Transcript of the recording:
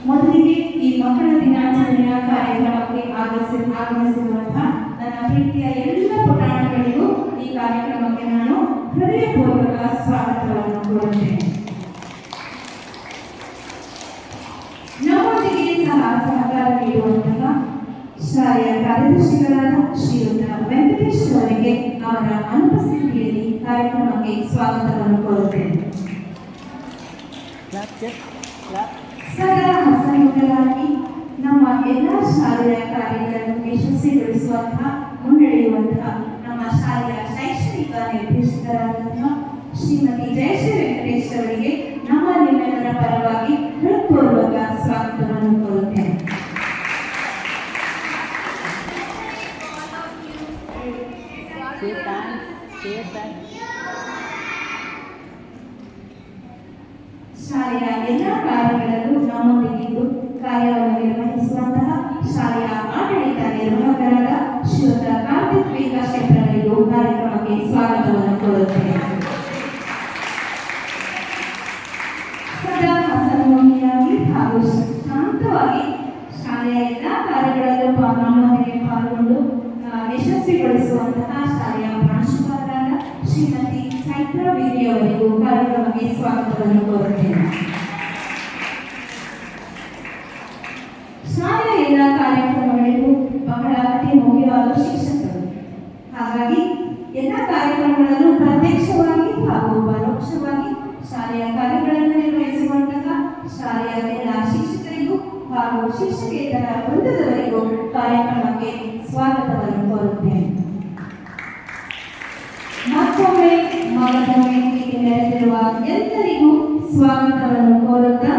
ಮೊದಲಿಗೆ ಈ ಮಕ್ಕಳ ದಿನಾಚರಣೆಯ ಕಾರ್ಯಕ್ರಮಕ್ಕೆ ಆಗಮಿಸಿರುವಂತಹ ನನ್ನ ಪ್ರೀತಿಯ ಎಲ್ಲ ಪುಟಾಣಿಗಳಿಗೂ ಈ ಕಾರ್ಯಕ್ರಮಕ್ಕೆ ನಾನು ಹೃದಯಪೂರ್ವಕ ಸ್ವಾಗತವನ್ನು ಕೋರುತ್ತೇನೆ. ನಮ್ಮೊಂದಿಗೆ ಸಹಕಾರ ನೀಡುವಂತಹ ಶಾಲೆಯ ಕಾರ್ಯದರ್ಶಿಗಳಾದ ಶ್ರೀಯುತ ವೆಂಕಟೇಶ್ ಅವರಿಗೆ ಅವರ ಅನುಪಸ್ಥಿತಿಯಲ್ಲಿ ಕಾರ್ಯಕ್ರಮಕ್ಕೆ ಸ್ವಾಗತವನ್ನು ಕೋರುತ್ತೇನೆ. ಸದಾ ಹಸನ್ಮುಖರಾಗಿ ನಮ್ಮ ಎಲ್ಲ ಶಾಲೆಯ ಕಾರ್ಯಗಳನ್ನು ಯಶಸ್ವಿಗೊಳಿಸುವಂತಹ ಮುನ್ನಡೆಯುವಂತಹ ನಮ್ಮ ಶಾಲೆಯ ಶೈಕ್ಷಣಿಕ ನಿರ್ದೇಶಕರಾದಂತಹ ಶ್ರೀಮತಿ ಜಯಶ್ರೀ ವೆಂಕಟೇಶ್ ಅವರಿಗೆ ನಮ್ಮ ನಿಮ್ಮೆಲ್ಲರ ಪರವಾಗಿ ಹೃತ್ಪೂರ್ವಕ ಸ್ವಾಗತವನ್ನು ಕೋರುತ್ತೇನೆ. ಶಾಲೆಯ ಎಲ್ಲ ಕಾರ್ಯಗಳಲ್ಲೂ ನಮ್ಮೊಂದಿಗಿದ್ದು ಕಾರ್ಯವನ್ನು ನಿರ್ವಹಿಸುವಂತಹ ಶಾಲೆಯ ಆಡಳಿತ ನಿರ್ವಾಹಕರಾದ ಶ್ರೀಯುತ ಕಾರ್ತಿಕ್ ವಿಕಾಸ್ ಅವರಿಗೂ ಕಾರ್ಯಕ್ರಮಕ್ಕೆ ಸ್ವಾಗತವನ್ನು ಕೋರುತ್ತೇನೆ. ಸದಾ ಹಸನ್ಮುಖಿಯಾಗಿ ಹಾಗೂ ಶಾಂತವಾಗಿ ಶಾಲೆಯ ಎಲ್ಲ ಕಾರ್ಯಗಳಲ್ಲೂ ನಮ್ಮೊಂದಿಗೆ ಪಾಲ್ಗೊಂಡು ಯಶಸ್ವಿಗೊಳಿಸುವಂತಹ ಶಾಲೆಯ ಪ್ರಾಂಶುಪಾಲರಾದ ಶ್ರೀಮತಿ ಚೈತ್ರ ವೀರಿ ಅವರಿಗೂ ಕಾರ್ಯಕ್ರಮಕ್ಕೆ ಸ್ವಾಗತವನ್ನು ಕೋರುತ್ತೇನೆ. ಶಾಲೆಯ ಎಲ್ಲ ಕಾರ್ಯಕ್ರಮಗಳಿಗೂ ಬಹಳ ಅತಿ ಮುಖ್ಯವಾದ ಶಿಕ್ಷಕರು. ಹಾಗಾಗಿ ಎಲ್ಲ ಕಾರ್ಯಕ್ರಮಗಳನ್ನು ಪ್ರತ್ಯಕ್ಷವಾಗಿ ಹಾಗೂ ಪರೋಕ್ಷವಾಗಿ ಶಾಲೆಯ ಕಾರ್ಯಗಳನ್ನು ನಿರ್ವಹಿಸುವಂತಹ ಶಾಲೆಯ ಎಲ್ಲ ಶಿಕ್ಷಕರಿಗೂ ಹಾಗೂ ಶಿಕ್ಷಕೇತರ ವೃಂದದವರಿಗೂ ಕಾರ್ಯಕ್ರಮಕ್ಕೆ ಸ್ವಾಗತವನ್ನು ಕೋರುತ್ತೇನೆ. ಮತ್ತೊಮ್ಮೆ ಮಗದೊಮ್ಮೆ ನೆರೆದಿರುವ ಎಲ್ಲರಿಗೂ ಸ್ವಾಗತವನ್ನು ಕೋರುತ್ತಾ